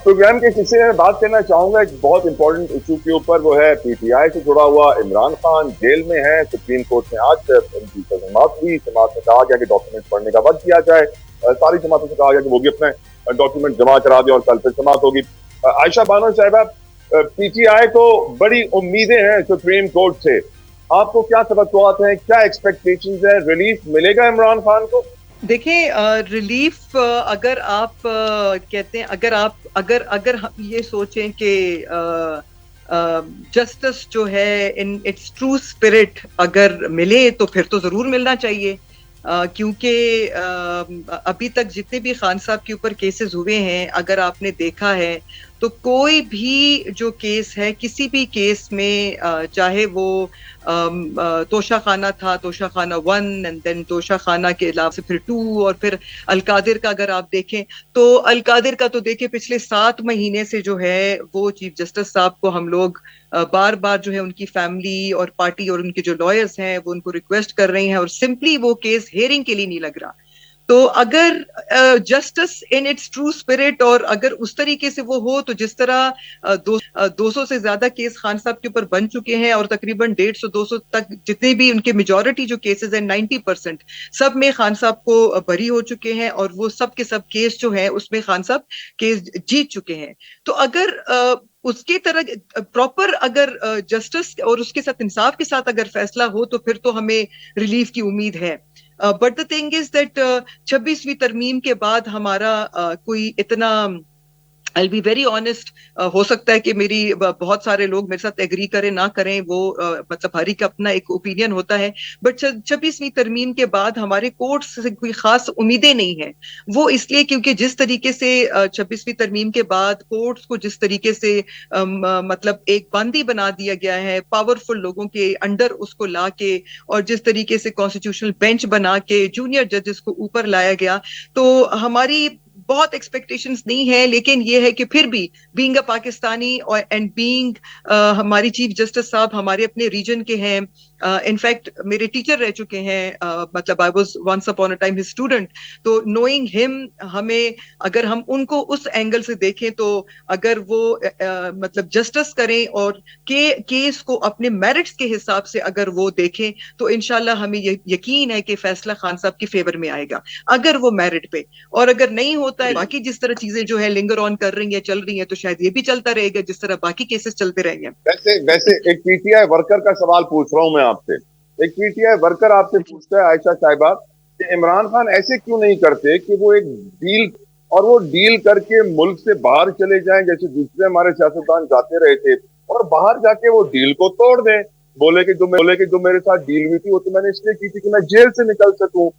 Programme کے حصے میں بات کرنا چاہوں گا ایک بہت امپورٹنٹ ایشو کے اوپر، وہ ہے پی ٹی آئی سے جڑا ہوا عمران خان جیل میں ہے. سپریم کورٹ میں آج ان کی سماعت ہوئی. سماعت میں کہا گیا کہ ڈاکومنٹ پڑھنے کا وقت دیا جائے. ساری جماعتوں سے کہا گیا کہ وہ بھی اپنے ڈاکومنٹ جمع کرا دیں اور کل پھر سماعت ہوگی. عائشہ بانو صاحبہ، پی ٹی آئی کو بڑی امیدیں ہیں سپریم کورٹ سے. آپ کو کیا توقعات ہیں، کیا ایکسپیکٹیشنز ہیں؟ ریلیف ملے گا عمران خان کو؟ دیکھیں، ریلیف اگر آپ کہتے ہیں، اگر ہم یہ سوچیں کہ جسٹس جو ہے ان اٹس ٹرو اسپرٹ اگر ملے تو پھر تو ضرور ملنا چاہیے، کیونکہ ابھی تک جتنے بھی خان صاحب کے اوپر کیسز ہوئے ہیں، اگر آپ نے دیکھا ہے تو کوئی بھی جو کیس ہے، کسی بھی کیس میں چاہے وہ توشہ خانہ تھا، توشہ خانہ 1 اینڈ دین توشہ خانہ کے علاوہ سے پھر 2 اور پھر القادر کا اگر آپ دیکھیں تو القادر کا تو دیکھیں پچھلے 7 مہینے سے جو ہے وہ چیف جسٹس صاحب کو ہم لوگ بار بار جو ہے ان کی فیملی اور پارٹی اور ان کے جو لائرز ہیں وہ ان کو ریکویسٹ کر رہے ہیں اور سمپلی وہ کیس ہیئرنگ کے لیے نہیں لگ رہا. تو اگر justice in its true spirit اور اگر اس طریقے سے وہ ہو تو جس طرح 200 سے زیادہ کیس خان صاحب کے اوپر بن چکے ہیں اور تقریباً 150-200 تک جتنے بھی ان کے میجورٹی جو کیسز ہیں 90% سب میں خان صاحب کو بری ہو چکے ہیں اور وہ سب کے سب کیس جو ہیں اس میں خان صاحب کیس جیت چکے ہیں. تو اگر اس کی طرح پراپر اگر جسٹس اور اس کے ساتھ انصاف کے ساتھ اگر فیصلہ ہو تو پھر تو ہمیں ریلیف کی امید ہے. But the thing is that 26ویں ترمیم کے بعد ہمارا کوئی اتنا I'll be very honest, ہو سکتا ہے کہ میری بہت سارے لوگ میرے ساتھ ایگری کریں نہ کریں، وہ مطلب ہر ایک کا اپنا ایک اوپینین ہوتا ہے، بٹ 26ویں ترمیم کے بعد ہمارے کورٹس سے کوئی خاص امیدیں نہیں ہیں. وہ اس لیے کیونکہ جس طریقے سے 26ویں ترمیم کے بعد کورٹس کو جس طریقے سے مطلب ایک بندی بنا دیا گیا ہے پاورفل لوگوں کے انڈر اس کو لا کے، اور جس طریقے سے کانسٹیٹیوشنل بینچ بنا کے جونیئر ججز کو اوپر لایا گیا، تو ہماری بہت ایکسپیکٹیشنز نہیں ہے. لیکن یہ ہے کہ پھر بھی being a Pakistani and being ہماری چیف جسٹس صاحب ہمارے اپنے ریجن کے ہیں، انفیکٹ میرے ٹیچر رہ چکے ہیں، مطلب I was once upon a time his student. تو نوئنگ ہم، ہمیں اگر ہم ان کو اس اینگل سے دیکھیں تو اگر وہ مطلب جسٹس کریں اور کیس کو اپنے میرٹس کے حساب سے اگر وہ دیکھیں تو انشاءاللہ ہمیں یقین ہے کہ فیصلہ خان صاحب کے فیور میں آئے گا اگر وہ میرٹ پہ. اور اگر نہیں ہوتا ہے، باقی جس طرح چیزیں جو ہے لنگر آن کر رہی ہیں چل رہی ہیں، تو شاید یہ بھی چلتا رہے گا جس طرح باقی کیسز چلتے رہیں گے. ویسے ایک پی ٹی آئی ورکر کا سوال پوچھ رہا ہوں میں آپ سے. ایک پی ٹی آئی ورکر آپ سے پوچھتا ہے عائشہ صاحبہ کہ عمران خان ایسے کیوں نہیں کرتے کہ وہ ایک ڈیل، اور وہ ڈیل کر کے ملک سے باہر چلے جائیں جیسے دوسرے ہمارے سیاستدان جاتے رہے تھے، اور باہر جا کے وہ ڈیل کو توڑ دیں. بولے کہ جو میرے ساتھ ڈیل ہوئی تھی وہ تو میں نے اس لیے کی تھی کہ میں جیل سے نکل سکوں.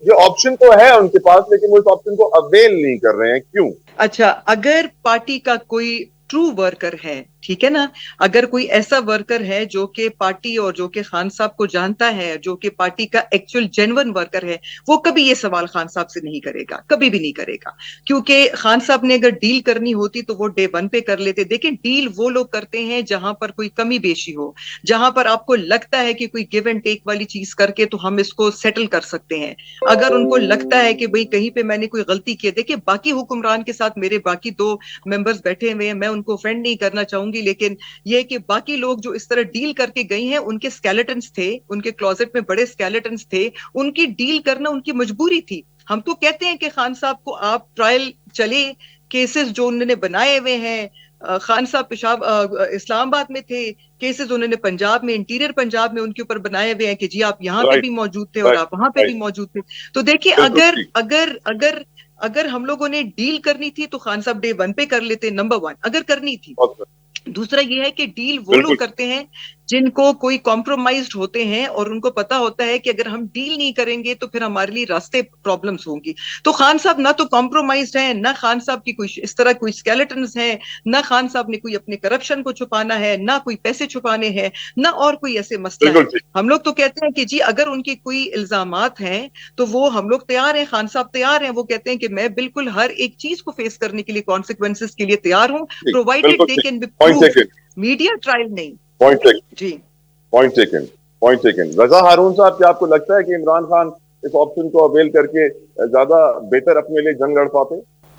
یہ آپشن تو ہے ان کے پاس، لیکن وہ اس آپشن کو اویل نہیں کر رہے ہیں، کیوں؟ اچھا، اگر پارٹی کا کوئی ٹرو ورکر ہے، ٹھیک ہے نا، اگر کوئی ایسا ورکر ہے جو کہ پارٹی اور جو کہ خان صاحب کو جانتا ہے، جو کہ پارٹی کا ایکچوئل جینون ورکر ہے، وہ کبھی یہ سوال خان صاحب سے نہیں کرے گا، کبھی بھی نہیں کرے گا. کیونکہ خان صاحب نے اگر ڈیل کرنی ہوتی تو وہ ڈے 1 پہ کر لیتے. دیکھیں، ڈیل وہ لوگ کرتے ہیں جہاں پر کوئی کمی بیشی ہو، جہاں پر آپ کو لگتا ہے کہ کوئی گیو اینڈ ٹیک والی چیز کر کے تو ہم اس کو سیٹل کر سکتے ہیں. اگر ان کو لگتا ہے کہ بھئی کہیں پہ میں نے کوئی غلطی کی ہے، دیکھیں باقی حکمران کے ساتھ میرے باقی 2 ممبرز بیٹھے ہوئے ہیں، میں ان کو فرینڈ نہیں کرنا چاہوں گی، لیکن یہ کہ باقی لوگ جو اس طرح ڈیل کر کے گئی ہیں ان کے اسکیلیٹنز تھے، ان کے کلوزٹ میں بڑے اسکیلیٹنز تھے، ان کی ڈیل کرنا ان کی مجبوری تھی. ہم تو کہتے ہیں کہ خان صاحب کو آپ ٹرائل چلے، کیسز جو انہوں نے بنائے ہوئے ہیں، خان صاحب اسلام آباد میں تھے، کیسز انہوں نے پنجاب میں، انٹیریئر پنجاب میں ان کے اوپر بنائے ہوئے ہیں کہ جی آپ یہاں پہ بھی موجود تھے اور آپ وہاں پہ بھی موجود تھے. تو دیکھیے اگر ہم لوگوں نے ڈیل کرنی تھی تو خان صاحب ڈے 1 پہ کر لیتے، نمبر 1 اگر کرنی تھی. دوسرا یہ ہے کہ ڈیل وہ لوگ کرتے ہیں جن کو کوئی کمپرومائزڈ ہوتے ہیں اور ان کو پتا ہوتا ہے کہ اگر ہم ڈیل نہیں کریں گے تو پھر ہمارے لیے راستے پرابلمز ہوں گی. تو خان صاحب نہ تو کمپرومائزڈ ہیں، نہ خان صاحب کی کوئی اس طرح کوئی اسکیلیٹنز ہیں، نہ خان صاحب نے کوئی اپنے کرپشن کو چھپانا ہے، نہ کوئی پیسے چھپانے ہیں، نہ اور کوئی ایسے مسئلہ ہے. ہم لوگ تو کہتے ہیں کہ جی اگر ان کی کوئی الزامات ہیں تو وہ ہم لوگ تیار ہیں، خان صاحب تیار ہیں، وہ کہتے ہیں کہ میں بالکل ہر ایک چیز کو فیس کرنے کے لیے کانسیکوینسز کے لیے تیار ہوں، provided they can be proved. Media trial نہیں. جی پوائنٹ ٹیکن. رضا ہارون صاحب، کیا آپ کو لگتا ہے کہ عمران خان اس آپشن کو اویل کر کے زیادہ بہتر اپنے لیے جنگ لڑ پاتے؟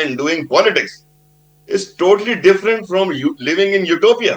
and doing politics is totally different from you living in utopia.